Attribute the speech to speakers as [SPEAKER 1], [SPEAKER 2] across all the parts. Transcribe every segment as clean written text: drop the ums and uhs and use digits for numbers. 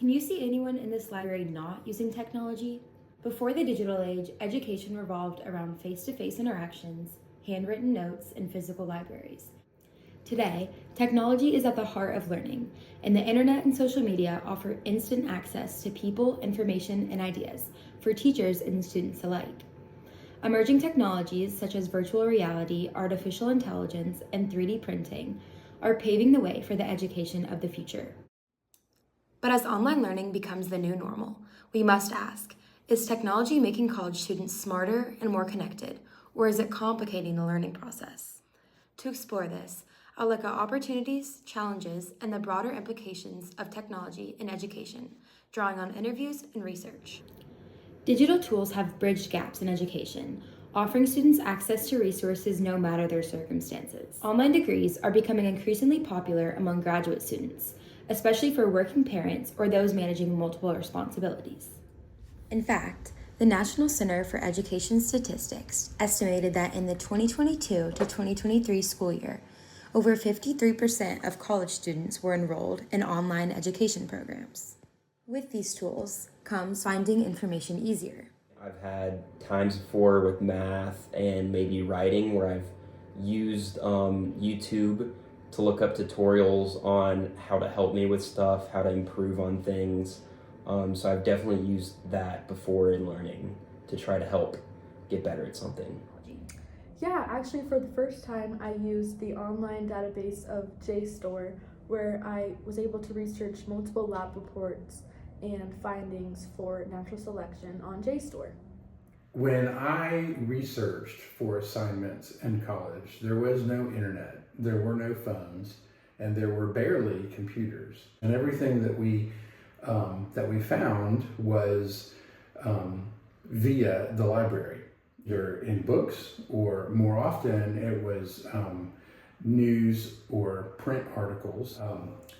[SPEAKER 1] Can you see anyone in this library not using technology? Before the digital age, education revolved around face-to-face interactions, handwritten notes, and physical libraries. Today, technology is at the heart of learning, and the internet and social media offer instant access to people, information, and ideas for teachers and students alike. Emerging technologies such as virtual reality, artificial intelligence, and 3D printing are paving the way for the education of the future. But as online learning becomes the new normal, we must ask, is technology making college students smarter and more connected, or is it complicating the learning process? To explore this, I'll look at opportunities, challenges, and the broader implications of technology in education, drawing on interviews and research. Digital tools have bridged gaps in education, offering students access to resources no matter their circumstances. Online degrees are becoming increasingly popular among graduate students, especially for working parents or those managing multiple responsibilities. In fact, the National Center for Education Statistics estimated that in the 2022 to 2023 school year, over 53% of college students were enrolled in online education programs. With these tools comes finding information easier.
[SPEAKER 2] I've had times before with math and maybe writing where I've used YouTube to look up tutorials on how to help me with stuff, how to improve on things. So I've definitely used that before in learning to try to help get better at something.
[SPEAKER 3] Yeah, actually for the first time I used the online database of JSTOR, where I was able to research multiple lab reports and findings for natural selection on JSTOR.
[SPEAKER 4] When I researched for assignments in college, there was no internet, there were no phones, and there were barely computers. And everything that we found was via the library, either in books or more often it was news or print articles.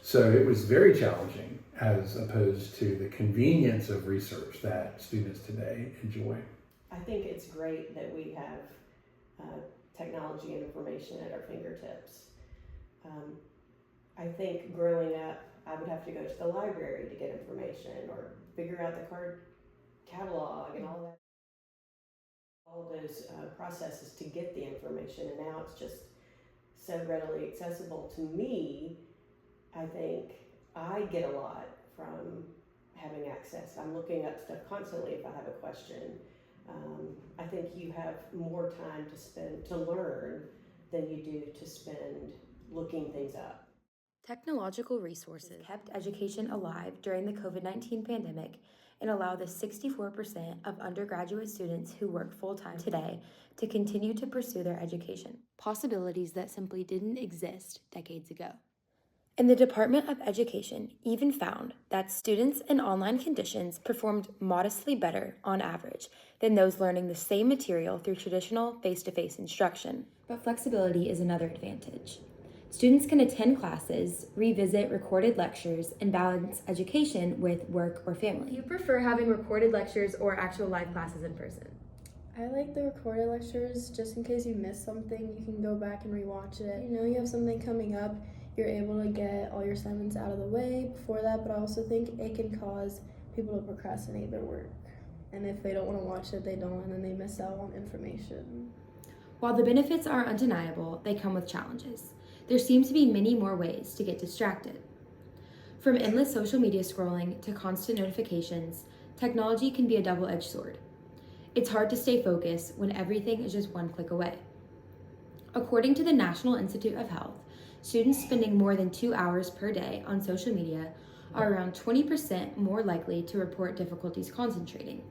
[SPEAKER 4] So it was very challenging as opposed to the convenience of research that students today enjoy.
[SPEAKER 5] I think it's great that we have technology and information at our fingertips. I think growing up, I would have to go to the library to get information or figure out the card catalog and all of those processes to get the information. And now it's just so readily accessible to me. I think I get a lot from having access. I'm looking up stuff constantly if I have a question. I think you have more time to spend to learn than you do to spend looking things up.
[SPEAKER 1] Technological resources kept education alive during the COVID-19 pandemic and allow the 64% of undergraduate students who work full-time today to continue to pursue their education, possibilities that simply didn't exist decades ago. And the Department of Education even found that students in online conditions performed modestly better on average than those learning the same material through traditional face-to-face instruction. But flexibility is another advantage. Students can attend classes, revisit recorded lectures, and balance education with work or family. Do you prefer having recorded lectures or actual live classes in person?
[SPEAKER 6] I like the recorded lectures just in case you miss something, you can go back and rewatch it. You know you have something coming up, you're able to get all your assignments out of the way before that, but I also think it can cause people to procrastinate their work. And if they don't want to watch it, they don't, and then they miss out on information.
[SPEAKER 1] While the benefits are undeniable, they come with challenges. There seem to be many more ways to get distracted. From endless social media scrolling to constant notifications, technology can be a double-edged sword. It's hard to stay focused when everything is just one click away. According to the National Institute of Health, students spending more than 2 hours per day on social media are around 20% more likely to report difficulties concentrating,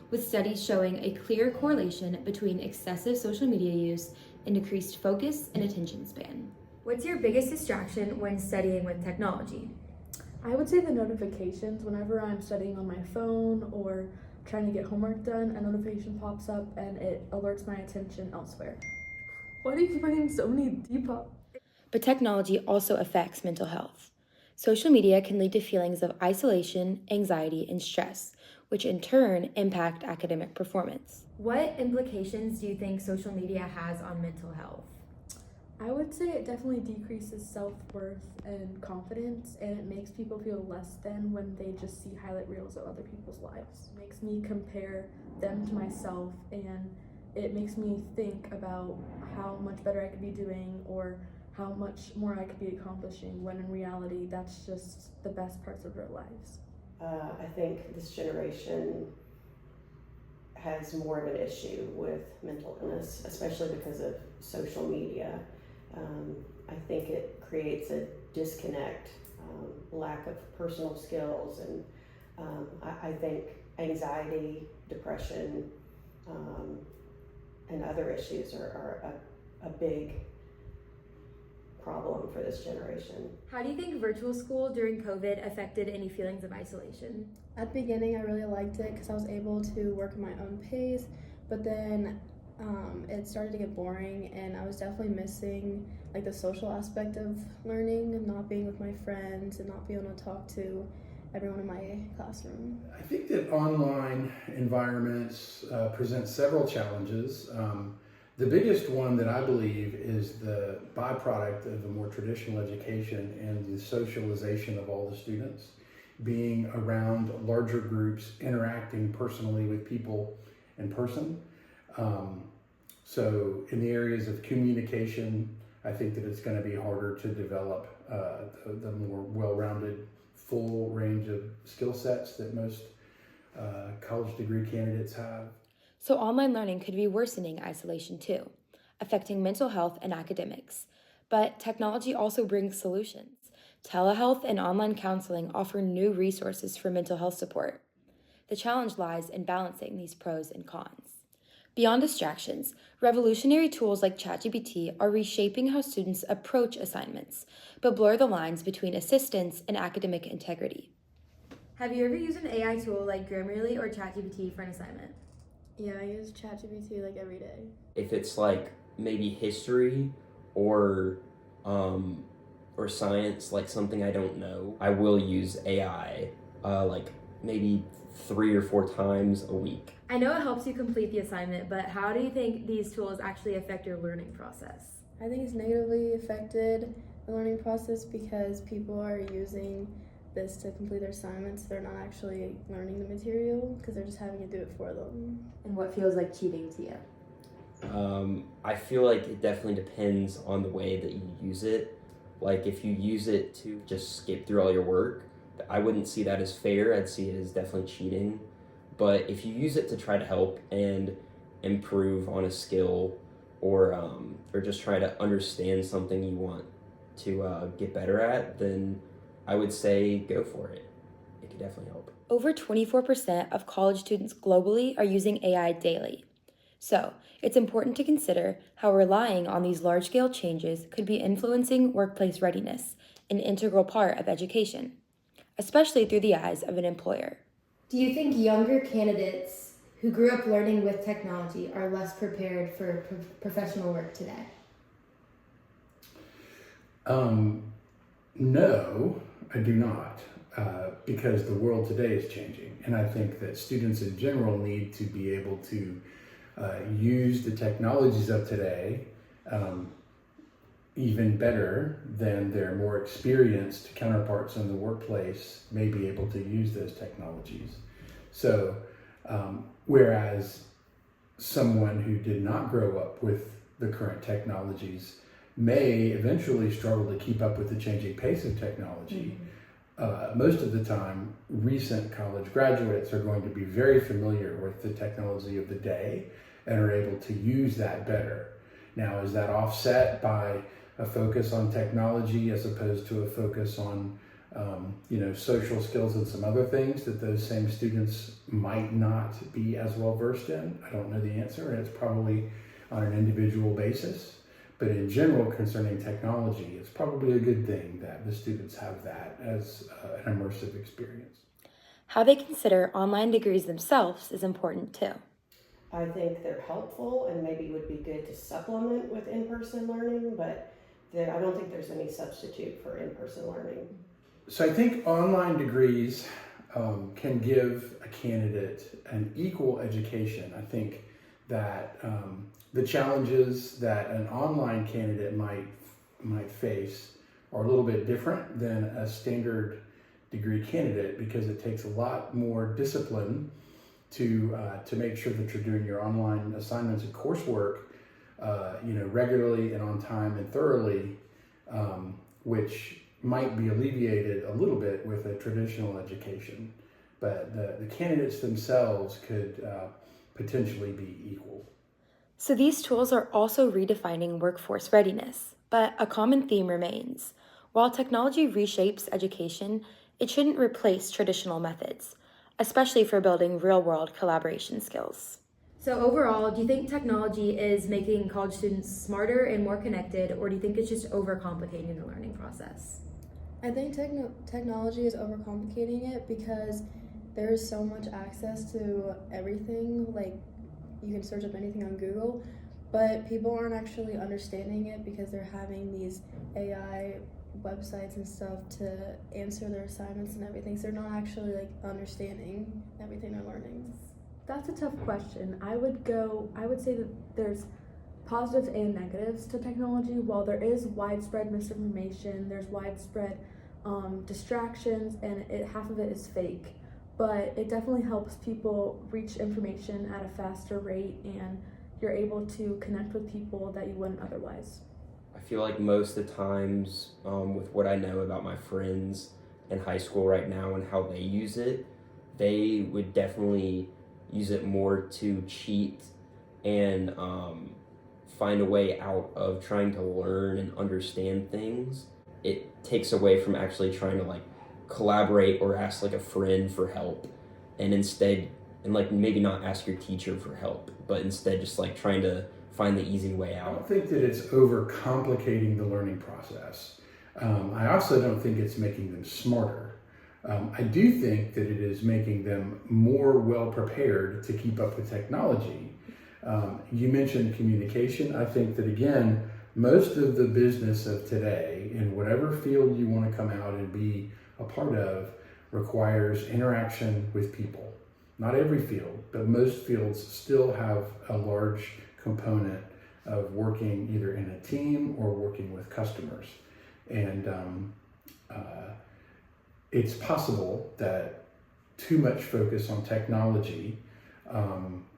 [SPEAKER 1] with studies showing a clear correlation between excessive social media use and decreased focus and attention span. What's your biggest distraction when studying with technology?
[SPEAKER 3] I would say the notifications. Whenever I'm studying on my phone or trying to get homework done, a notification pops up and it alerts my attention elsewhere. Why do you keep finding so many Depop?
[SPEAKER 1] But technology also affects mental health. Social media can lead to feelings of isolation, anxiety, and stress, which in turn impact academic performance. What implications do you think social media has on mental health?
[SPEAKER 3] I would say it definitely decreases self-worth and confidence, and it makes people feel less than when they just see highlight reels of other people's lives. It makes me compare them to myself, and it makes me think about how much better I could be doing or how much more I could be accomplishing, when in reality that's just the best parts of their lives.
[SPEAKER 5] I think this generation has more of an issue with mental illness, especially because of social media. I think it creates a disconnect, lack of personal skills, and I think anxiety, depression, and other issues are a big problem for this generation.
[SPEAKER 1] How do you think virtual school during COVID affected any feelings of isolation?
[SPEAKER 6] At the beginning, I really liked it because I was able to work at my own pace, but then it started to get boring, and I was definitely missing like the social aspect of learning and not being with my friends and not being able to talk to everyone in my classroom.
[SPEAKER 4] I think that online environments present several challenges. The biggest one that I believe is the byproduct of a more traditional education and the socialization of all the students, being around larger groups, interacting personally with people in person. So in the areas of communication, I think that it's going to be harder to develop the more well-rounded, full range of skill sets that most college degree candidates have.
[SPEAKER 1] So online learning could be worsening isolation too, affecting mental health and academics. But technology also brings solutions. Telehealth and online counseling offer new resources for mental health support. The challenge lies in balancing these pros and cons. Beyond distractions, revolutionary tools like ChatGPT are reshaping how students approach assignments, but blur the lines between assistance and academic integrity. Have you ever used an AI tool like Grammarly or ChatGPT for an assignment?
[SPEAKER 6] Yeah, I use ChatGPT like every day.
[SPEAKER 2] If it's like maybe history or science, like something I don't know, I will use AI like maybe 3 or 4 times a week.
[SPEAKER 1] I know it helps you complete the assignment, but how do you think these tools actually affect your learning process?
[SPEAKER 6] I think it's negatively affected the learning process because people are using this to complete their assignments. They're not actually learning the material because they're just having to do it for them.
[SPEAKER 1] And what feels like cheating to you?
[SPEAKER 2] I feel like it definitely depends on the way that you use it. Like if you use it to just skip through all your work, I wouldn't see that as fair. I'd see it as definitely cheating. But if you use it to try to help and improve on a skill or just try to understand something you want to get better at, then I would say go for it. It could definitely help.
[SPEAKER 1] Over 24% of college students globally are using AI daily. So, it's important to consider how relying on these large-scale changes could be influencing workplace readiness, an integral part of education, especially through the eyes of an employer. Do you think younger candidates who grew up learning with technology are less prepared for professional work today?
[SPEAKER 4] No, I do not, because the world today is changing, and I think that students in general need to be able to use the technologies of today even better than their more experienced counterparts in the workplace may be able to use those technologies. So, whereas someone who did not grow up with the current technologies may eventually struggle to keep up with the changing pace of technology, most of the time, recent college graduates are going to be very familiar with the technology of the day and are able to use that better. Now, is that offset by a focus on technology as opposed to a focus on social skills and some other things that those same students might not be as well versed in? I don't know the answer, and it's probably on an individual basis. But in general, concerning technology, it's probably a good thing that the students have that as an immersive experience.
[SPEAKER 1] How they consider online degrees themselves is important too.
[SPEAKER 5] I think they're helpful and maybe would be good to supplement with in-person learning, but I don't think there's any substitute for in-person learning.
[SPEAKER 4] So I think online degrees can give a candidate an equal education. I think that the challenges that an online candidate might face are a little bit different than a standard degree candidate, because it takes a lot more discipline to make sure that you're doing your online assignments and coursework regularly and on time and thoroughly, which might be alleviated a little bit with a traditional education, but the candidates themselves could potentially be equal.
[SPEAKER 1] So these tools are also redefining workforce readiness, but a common theme remains. While technology reshapes education, it shouldn't replace traditional methods, especially for building real-world collaboration skills. So overall, do you think technology is making college students smarter and more connected, or do you think it's just overcomplicating the learning process?
[SPEAKER 6] I think technology is overcomplicating it because there's so much access to everything. Like, you can search up anything on Google, but people aren't actually understanding it because they're having these AI websites and stuff to answer their assignments and everything, so they're not actually understanding everything they're learning.
[SPEAKER 3] That's a tough question. I would say that there's positives and negatives to technology. While there is widespread misinformation, there's widespread distractions, and half of it is fake. But it definitely helps people reach information at a faster rate, and you're able to connect with people that you wouldn't otherwise.
[SPEAKER 2] I feel like most of the times, with what I know about my friends in high school right now and how they use it, they would definitely use it more to cheat and find a way out of trying to learn and understand things. It takes away from actually trying to collaborate or ask a friend for help, and instead, and maybe not ask your teacher for help, but instead just trying to find the easy way
[SPEAKER 4] I
[SPEAKER 2] out.
[SPEAKER 4] don't think that it's overcomplicating the learning process. I also don't think it's making them smarter. I do think that it is making them more well prepared to keep up with technology. You mentioned communication. I think that, again, most of the business of today, in whatever field you want to come out and be a part of, requires interaction with people. Not every field, but most fields still have a large component of working either in a team or working with customers. And it's possible that too much focus on technology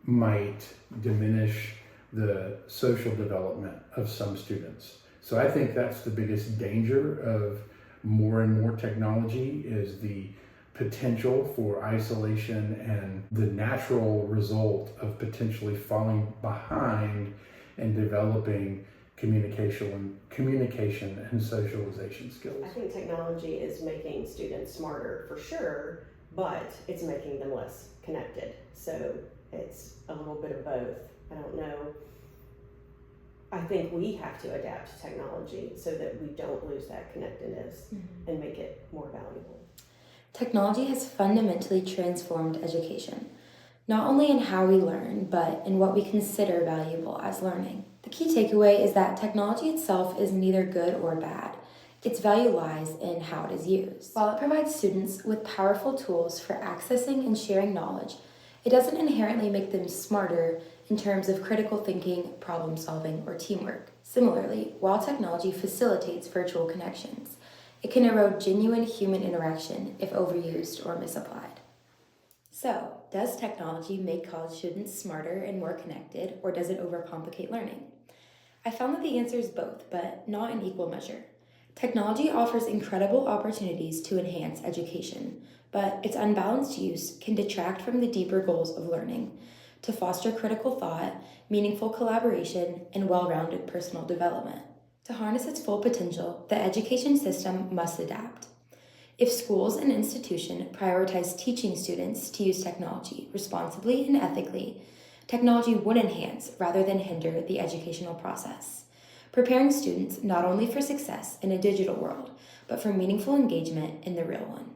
[SPEAKER 4] might diminish the social development of some students. So I think that's the biggest danger of more and more technology, is the potential for isolation and the natural result of potentially falling behind and developing communication and socialization skills.
[SPEAKER 5] I think technology is making students smarter for sure, but it's making them less connected. So it's a little bit of both. I don't know. I think we have to adapt to technology so that we don't lose that connectedness and make it more valuable.
[SPEAKER 1] Technology has fundamentally transformed education, not only in how we learn, but in what we consider valuable as learning. The key takeaway is that technology itself is neither good or bad. Its value lies in how it is used. While it provides students with powerful tools for accessing and sharing knowledge, it doesn't inherently make them smarter in terms of critical thinking, problem solving, or teamwork. Similarly, while technology facilitates virtual connections, it can erode genuine human interaction if overused or misapplied. So, does technology make college students smarter and more connected, or does it overcomplicate learning? I found that the answer is both, but not in equal measure. Technology offers incredible opportunities to enhance education, but its unbalanced use can detract from the deeper goals of learning, to foster critical thought, meaningful collaboration, and well-rounded personal development. To harness its full potential, the education system must adapt. If schools and institutions prioritize teaching students to use technology responsibly and ethically, technology would enhance rather than hinder the educational process, preparing students not only for success in a digital world, but for meaningful engagement in the real one.